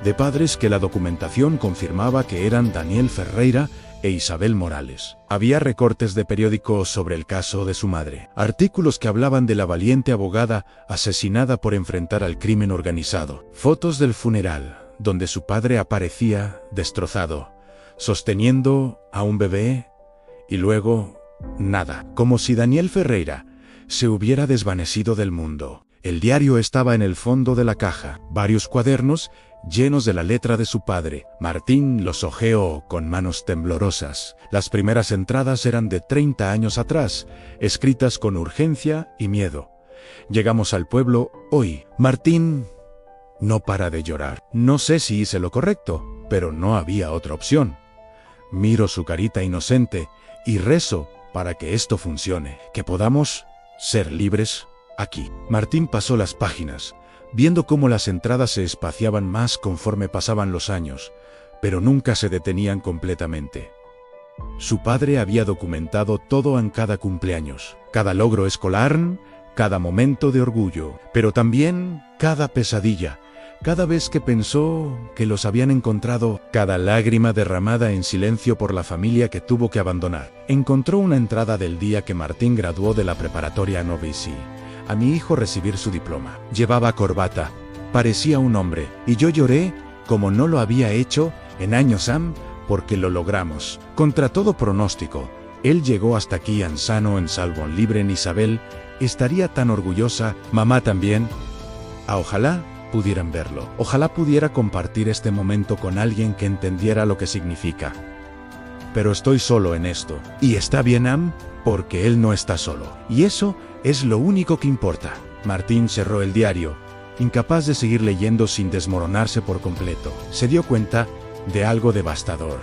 de padres que la documentación confirmaba que eran Daniel Ferreira e Isabel Morales. Había recortes de periódicos sobre el caso de su madre, artículos que hablaban de la valiente abogada asesinada por enfrentar al crimen organizado, fotos del funeral, donde su padre aparecía destrozado, sosteniendo a un bebé, y luego nada, como si Daniel Ferreira se hubiera desvanecido del mundo. El diario estaba en el fondo de la caja, varios cuadernos llenos de la letra de su padre. Martín los hojeó con manos temblorosas. Las primeras entradas eran de 30 años atrás, escritas con urgencia y miedo. Llegamos al pueblo hoy. Martín no para de llorar. No sé si hice lo correcto, pero no había otra opción. Miro su carita inocente y rezo para que esto funcione, que podamos ser libres aquí. Martín pasó las páginas, viendo cómo las entradas se espaciaban más conforme pasaban los años, pero nunca se detenían completamente. Su padre había documentado todo en cada cumpleaños, cada logro escolar, cada momento de orgullo, pero también cada pesadilla, cada vez que pensó que los habían encontrado, cada lágrima derramada en silencio por la familia que tuvo que abandonar. Encontró una entrada del día que Martín graduó de la preparatoria Novici. A mi hijo recibir su diploma. Llevaba corbata, parecía un hombre, y yo lloré como no lo había hecho en años porque lo logramos. Contra todo pronóstico, él llegó hasta aquí sano, en salvo, libre. En Isabel estaría tan orgullosa, mamá también. Ojalá pudieran verlo. Ojalá pudiera compartir este momento con alguien que entendiera lo que significa. Pero estoy solo en esto. Y está bien, porque él no está solo. Y eso es lo único que importa. Martín cerró el diario, incapaz de seguir leyendo sin desmoronarse por completo. Se dio cuenta de algo devastador.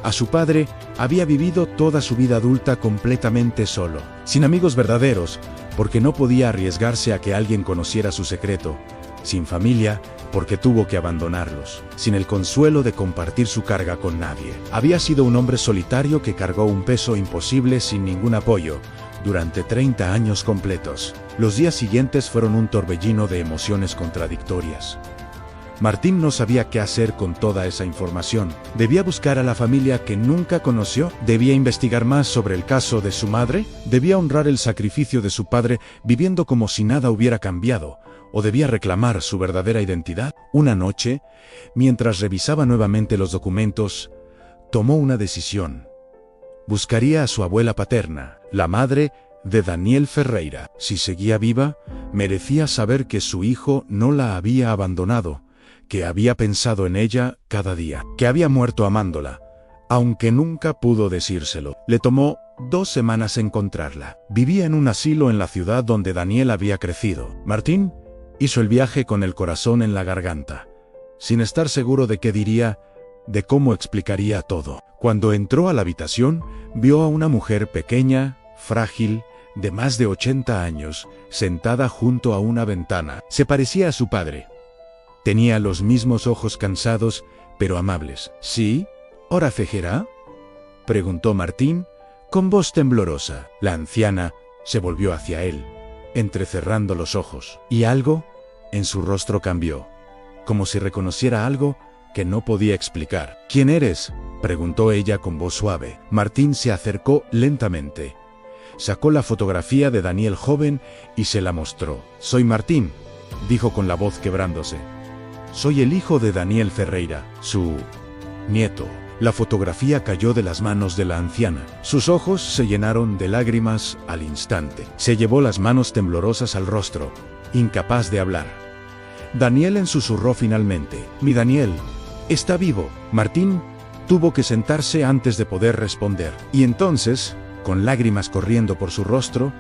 A su padre había vivido toda su vida adulta completamente solo, sin amigos verdaderos, porque no podía arriesgarse a que alguien conociera su secreto, sin familia, porque tuvo que abandonarlos, sin el consuelo de compartir su carga con nadie. Había sido un hombre solitario que cargó un peso imposible sin ningún apoyo, durante 30 años completos. Los días siguientes fueron un torbellino de emociones contradictorias. Martín no sabía qué hacer con toda esa información. ¿Debía buscar a la familia que nunca conoció? ¿Debía investigar más sobre el caso de su madre? ¿Debía honrar el sacrificio de su padre viviendo como si nada hubiera cambiado? ¿O debía reclamar su verdadera identidad? Una noche, mientras revisaba nuevamente los documentos, tomó una decisión. Buscaría a su abuela paterna, la madre de Daniel Ferreira. Si seguía viva, merecía saber que su hijo no la había abandonado, que había pensado en ella cada día, que había muerto amándola, aunque nunca pudo decírselo. Le tomó 2 semanas encontrarla. Vivía en un asilo en la ciudad donde Daniel había crecido. Martín hizo el viaje con el corazón en la garganta, sin estar seguro de qué diría, de cómo explicaría todo. Cuando entró a la habitación, vio a una mujer pequeña, frágil, de más de 80 años, sentada junto a una ventana. Se parecía a su padre. Tenía los mismos ojos cansados, pero amables. ¿Sí? ¿Hora Fejera?, preguntó Martín, con voz temblorosa. La anciana se volvió hacia él, entrecerrando los ojos, y algo en su rostro cambió, como si reconociera algo que no podía explicar. ¿Quién eres?, preguntó ella con voz suave. Martín se acercó lentamente. Sacó la fotografía de Daniel joven y se la mostró. «Soy Martín», dijo con la voz quebrándose. «Soy el hijo de Daniel Ferreira, su nieto». La fotografía cayó de las manos de la anciana. Sus ojos se llenaron de lágrimas al instante. Se llevó las manos temblorosas al rostro, incapaz de hablar. Daniel susurró finalmente: «Mi Daniel está vivo». Martín tuvo que sentarse antes de poder responder. Y entonces, con lágrimas corriendo por su rostro,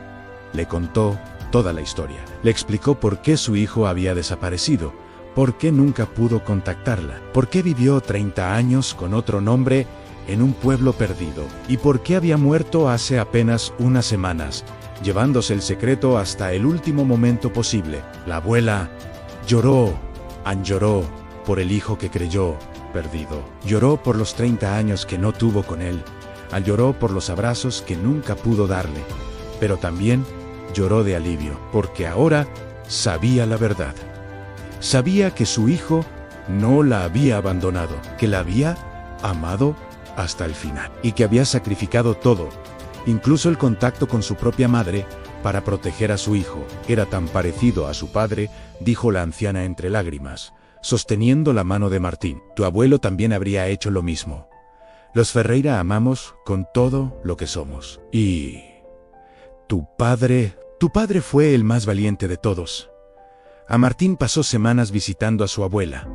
le contó toda la historia. Le explicó por qué su hijo había desaparecido, por qué nunca pudo contactarla, por qué vivió 30 años con otro nombre en un pueblo perdido, y por qué había muerto hace apenas unas semanas, llevándose el secreto hasta el último momento posible. La abuela lloró, lloró, por el hijo que creyó perdido. Lloró por los 30 años que no tuvo con él. Lloró por los abrazos que nunca pudo darle. Pero también lloró de alivio, porque ahora sabía la verdad. Sabía que su hijo no la había abandonado, que la había amado hasta el final y que había sacrificado todo, incluso el contacto con su propia madre, para proteger a su hijo. Era tan parecido a su padre, dijo la anciana entre lágrimas, sosteniendo la mano de Martín. Tu abuelo también habría hecho lo mismo. Los Ferreira amamos con todo lo que somos. Y tu padre fue el más valiente de todos. A Martín pasó semanas visitando a su abuela.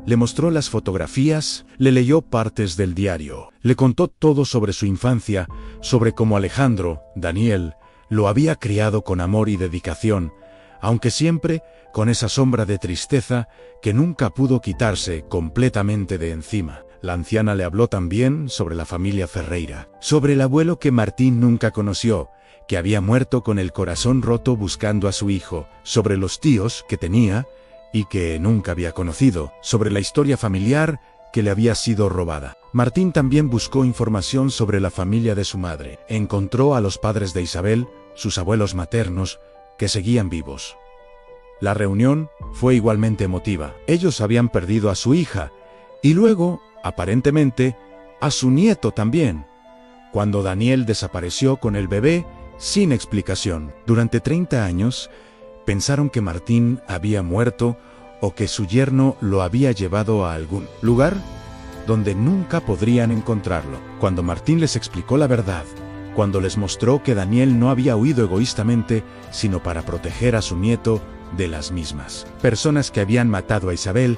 Le mostró las fotografías, le leyó partes del diario, le contó todo sobre su infancia, sobre cómo Alejandro, Daniel, lo había criado con amor y dedicación, aunque siempre con esa sombra de tristeza que nunca pudo quitarse completamente de encima. La anciana le habló también sobre la familia Ferreira, sobre el abuelo que Martín nunca conoció, que había muerto con el corazón roto buscando a su hijo, sobre los tíos que tenía y que nunca había conocido, sobre la historia familiar que le había sido robada. Martín también buscó información sobre la familia de su madre. Encontró a los padres de Isabel, sus abuelos maternos, que seguían vivos. La reunión fue igualmente emotiva. Ellos habían perdido a su hija y luego, aparentemente, a su nieto también, cuando Daniel desapareció con el bebé sin explicación. Durante 30 años, pensaron que Martín había muerto o que su yerno lo había llevado a algún lugar donde nunca podrían encontrarlo. Cuando Martín les explicó la verdad, cuando les mostró que Daniel no había huido egoístamente, sino para proteger a su nieto de las mismas personas que habían matado a Isabel,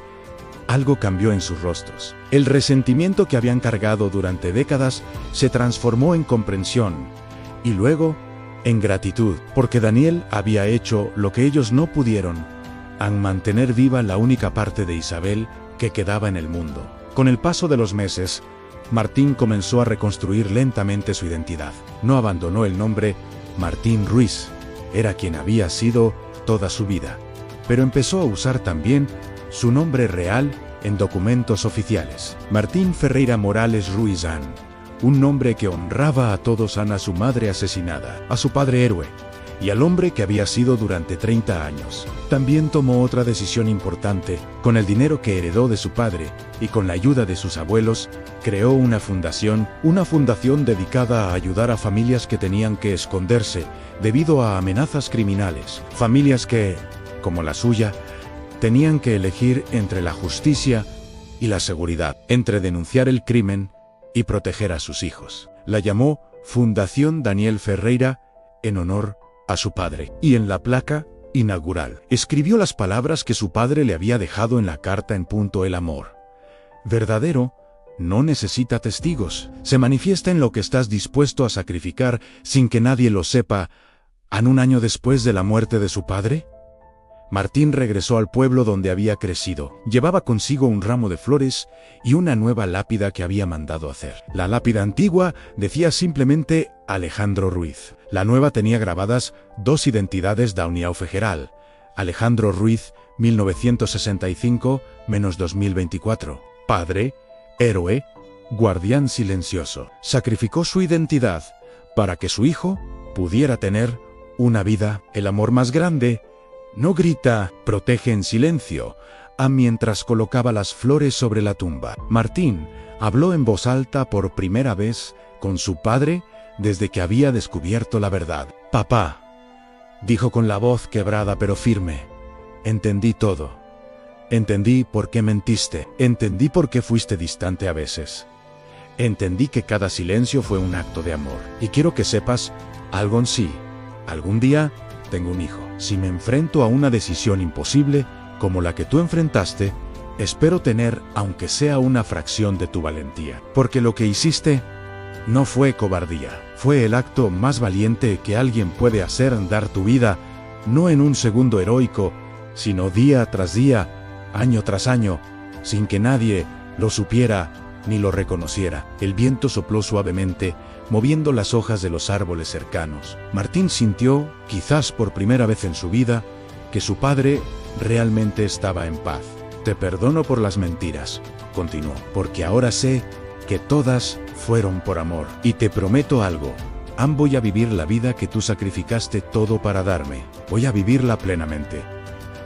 algo cambió en sus rostros. El resentimiento que habían cargado durante décadas se transformó en comprensión y luego en gratitud, porque Daniel había hecho lo que ellos no pudieron, en mantener viva la única parte de Isabel que quedaba en el mundo. Con el paso de los meses, Martín comenzó a reconstruir lentamente su identidad. No abandonó el nombre Martín Ruiz, era quien había sido toda su vida, pero empezó a usar también su nombre real en documentos oficiales. Martín Ferreira Morales Ruizán, un nombre que honraba a todos, a su madre asesinada, a su padre héroe y al hombre que había sido durante 30 años. También tomó otra decisión importante. Con el dinero que heredó de su padre y con la ayuda de sus abuelos, creó una fundación dedicada a ayudar a familias que tenían que esconderse debido a amenazas criminales. Familias que, como la suya, tenían que elegir entre la justicia y la seguridad, entre denunciar el crimen y proteger a sus hijos. La llamó Fundación Daniel Ferreira en honor a su padre, y en la placa inaugural escribió las palabras que su padre le había dejado en la carta en punto: el amor verdadero no necesita testigos, se manifiesta en lo que estás dispuesto a sacrificar sin que nadie lo sepa. Un año después de la muerte de su padre, Martín regresó al pueblo donde había crecido. Llevaba consigo un ramo de flores y una nueva lápida que había mandado hacer. La lápida antigua decía simplemente Alejandro Ruiz. La nueva tenía grabadas 2 identidades da União Federal: Alejandro Ruiz, 1965-2024. Padre, héroe, guardián silencioso. Sacrificó su identidad para que su hijo pudiera tener una vida. El amor más grande no grita, protege en silencio. Mientras colocaba las flores sobre la tumba, Martín habló en voz alta por primera vez con su padre desde que había descubierto la verdad. Papá, dijo con la voz quebrada pero firme, entendí todo. Entendí por qué mentiste. Entendí por qué fuiste distante a veces. Entendí que cada silencio fue un acto de amor. Y quiero que sepas algo: sí, algún día tengo un hijo. Si me enfrento a una decisión imposible, como la que tú enfrentaste, espero tener, aunque sea una fracción de tu valentía. Porque lo que hiciste no fue cobardía. Fue el acto más valiente que alguien puede hacer: dar tu vida, no en un segundo heroico, sino día tras día, año tras año, sin que nadie lo supiera ni lo reconociera. El viento sopló suavemente, moviendo las hojas de los árboles cercanos. Martín sintió, quizás por primera vez en su vida, que su padre realmente estaba en paz. Te perdono por las mentiras, continuó, porque ahora sé que todas fueron por amor. Y te prometo algo. Voy a vivir la vida que tú sacrificaste todo para darme. Voy a vivirla plenamente.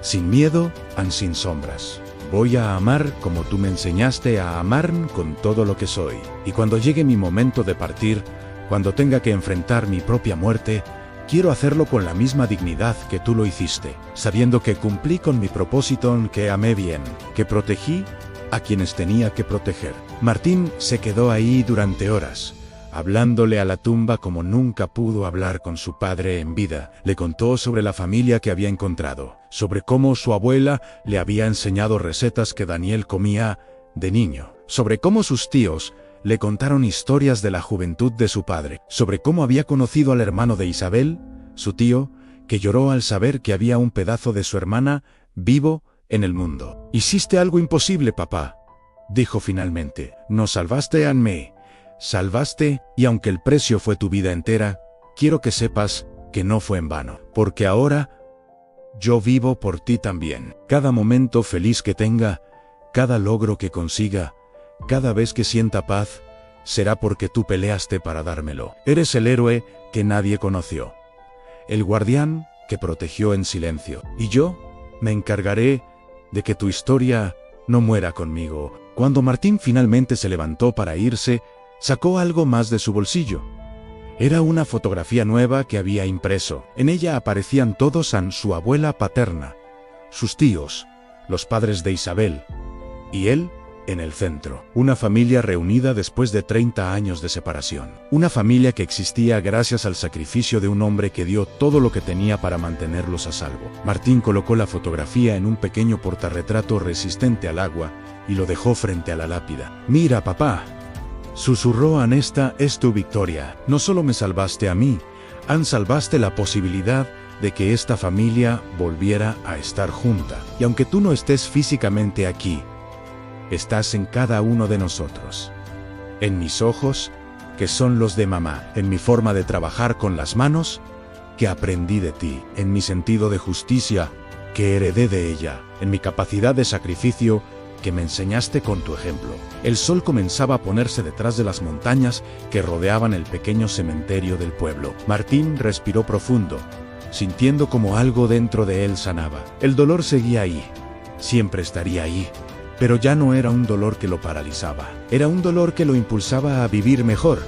Sin miedo, sin sombras. Voy a amar como tú me enseñaste a amar con todo lo que soy. Y cuando llegue mi momento de partir, cuando tenga que enfrentar mi propia muerte, quiero hacerlo con la misma dignidad que tú lo hiciste, sabiendo que cumplí con mi propósito, que amé bien, que protegí a quienes tenía que proteger. Martín se quedó ahí durante horas, hablándole a la tumba como nunca pudo hablar con su padre en vida. Le contó sobre la familia que había encontrado, sobre cómo su abuela le había enseñado recetas que Daniel comía de niño, sobre cómo sus tíos le contaron historias de la juventud de su padre, sobre cómo había conocido al hermano de Isabel, su tío, que lloró al saber que había un pedazo de su hermana vivo en el mundo. «Hiciste algo imposible, papá», dijo finalmente. «Nos salvaste a mí. Salvaste, y aunque el precio fue tu vida entera, quiero que sepas que no fue en vano, porque ahora yo vivo por ti también. Cada momento feliz que tenga, cada logro que consiga, cada vez que sienta paz, será porque tú peleaste para dármelo. Eres el héroe que nadie conoció, el guardián que protegió en silencio, y yo me encargaré de que tu historia no muera conmigo». Cuando Martín finalmente se levantó para irse, sacó algo más de su bolsillo. Era una fotografía nueva que había impreso. En ella aparecían todos su abuela paterna, sus tíos, los padres de Isabel, y él en el centro. Una familia reunida después de 30 años de separación. Una familia que existía gracias al sacrificio de un hombre que dio todo lo que tenía para mantenerlos a salvo. Martín colocó la fotografía en un pequeño portarretrato resistente al agua y lo dejó frente a la lápida. «Mira, papá», susurró, «esta es tu victoria. No solo me salvaste a mí, salvaste la posibilidad de que esta familia volviera a estar junta. Y aunque tú no estés físicamente aquí, estás en cada uno de nosotros. En mis ojos, que son los de mamá, en mi forma de trabajar con las manos, que aprendí de ti, en mi sentido de justicia, que heredé de ella, en mi capacidad de sacrificio, que me enseñaste con tu ejemplo». El sol comenzaba a ponerse detrás de las montañas que rodeaban el pequeño cementerio del pueblo. Martín respiró profundo, sintiendo como algo dentro de él sanaba. El dolor seguía ahí, siempre estaría ahí, pero ya no era un dolor que lo paralizaba. Era un dolor que lo impulsaba a vivir mejor,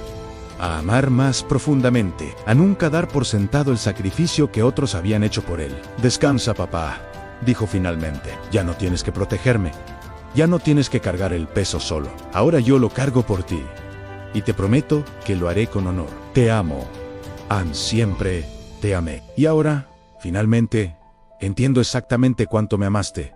a amar más profundamente, a nunca dar por sentado el sacrificio que otros habían hecho por él. «Descansa, papá», dijo finalmente. «Ya no tienes que protegerme. Ya no tienes que cargar el peso solo. Ahora yo lo cargo por ti. Y te prometo que lo haré con honor. Te amo. Siempre te amé. Y ahora, finalmente, entiendo exactamente cuánto me amaste».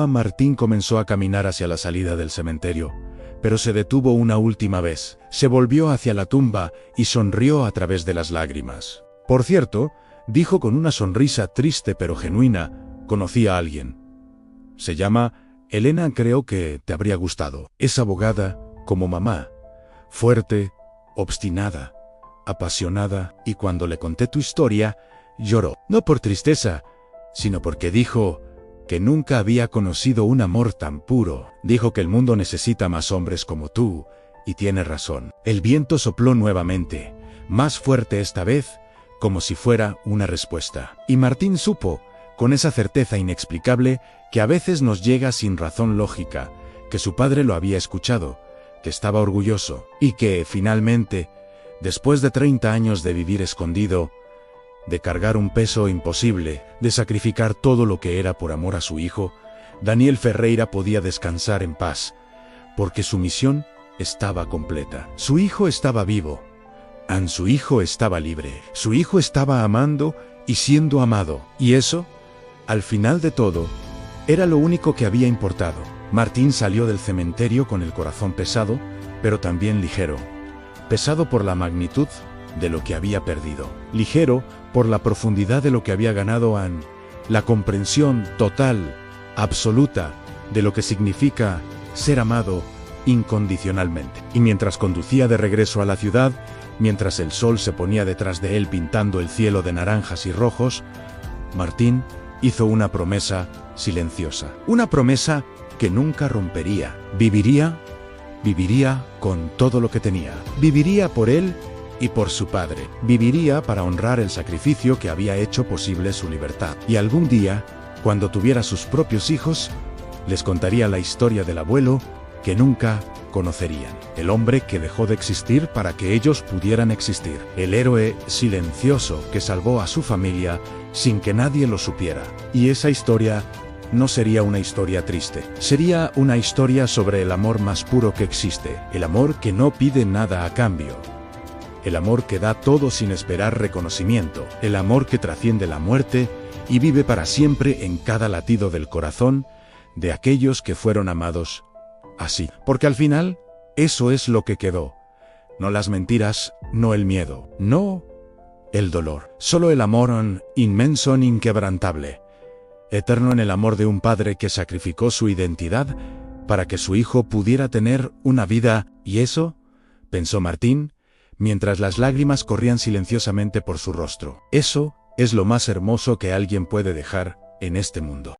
Martín comenzó a caminar hacia la salida del cementerio, pero se detuvo una última vez. Se volvió hacia la tumba y sonrió a través de las lágrimas. «Por cierto», dijo con una sonrisa triste pero genuina, «conocí a alguien. Se llama Elena, creo que te habría gustado. Es abogada, como mamá, fuerte, obstinada, apasionada, y cuando le conté tu historia, lloró. No por tristeza, sino porque dijo que nunca había conocido un amor tan puro. Dijo que el mundo necesita más hombres como tú, y tiene razón». El viento sopló nuevamente, más fuerte esta vez, como si fuera una respuesta. Y Martín supo, con esa certeza inexplicable que a veces nos llega sin razón lógica, que su padre lo había escuchado, que estaba orgulloso, y que, finalmente, después de 30 años de vivir escondido, de cargar un peso imposible, de sacrificar todo lo que era por amor a su hijo, Daniel Ferreira podía descansar en paz, porque su misión estaba completa. Su hijo estaba vivo. Su hijo estaba libre. Su hijo estaba amando y siendo amado. Y eso, al final de todo, era lo único que había importado. Martín salió del cementerio con el corazón pesado, pero también ligero. Pesado por la magnitud de lo que había perdido. Ligero por la profundidad de lo que había ganado, la comprensión total, absoluta, de lo que significa ser amado incondicionalmente. Y mientras conducía de regreso a la ciudad, mientras el sol se ponía detrás de él pintando el cielo de naranjas y rojos, Martín hizo una promesa silenciosa. Una promesa que nunca rompería. Viviría con todo lo que tenía. Viviría por él y por su padre. Viviría para honrar el sacrificio que había hecho posible su libertad. Y algún día, cuando tuviera sus propios hijos, les contaría la historia del abuelo que nunca conocerían. El hombre que dejó de existir para que ellos pudieran existir. El héroe silencioso que salvó a su familia sin que nadie lo supiera. Y esa historia no sería una historia triste. Sería una historia sobre el amor más puro que existe. El amor que no pide nada a cambio. El amor que da todo sin esperar reconocimiento. El amor que trasciende la muerte y vive para siempre en cada latido del corazón de aquellos que fueron amados así. Porque al final, eso es lo que quedó. No las mentiras, no el miedo, no el dolor. Solo el amor inmenso, inquebrantable. Eterno en el amor de un padre que sacrificó su identidad para que su hijo pudiera tener una vida. ¿Y eso?, pensó Martín, mientras las lágrimas corrían silenciosamente por su rostro. Eso es lo más hermoso que alguien puede dejar en este mundo.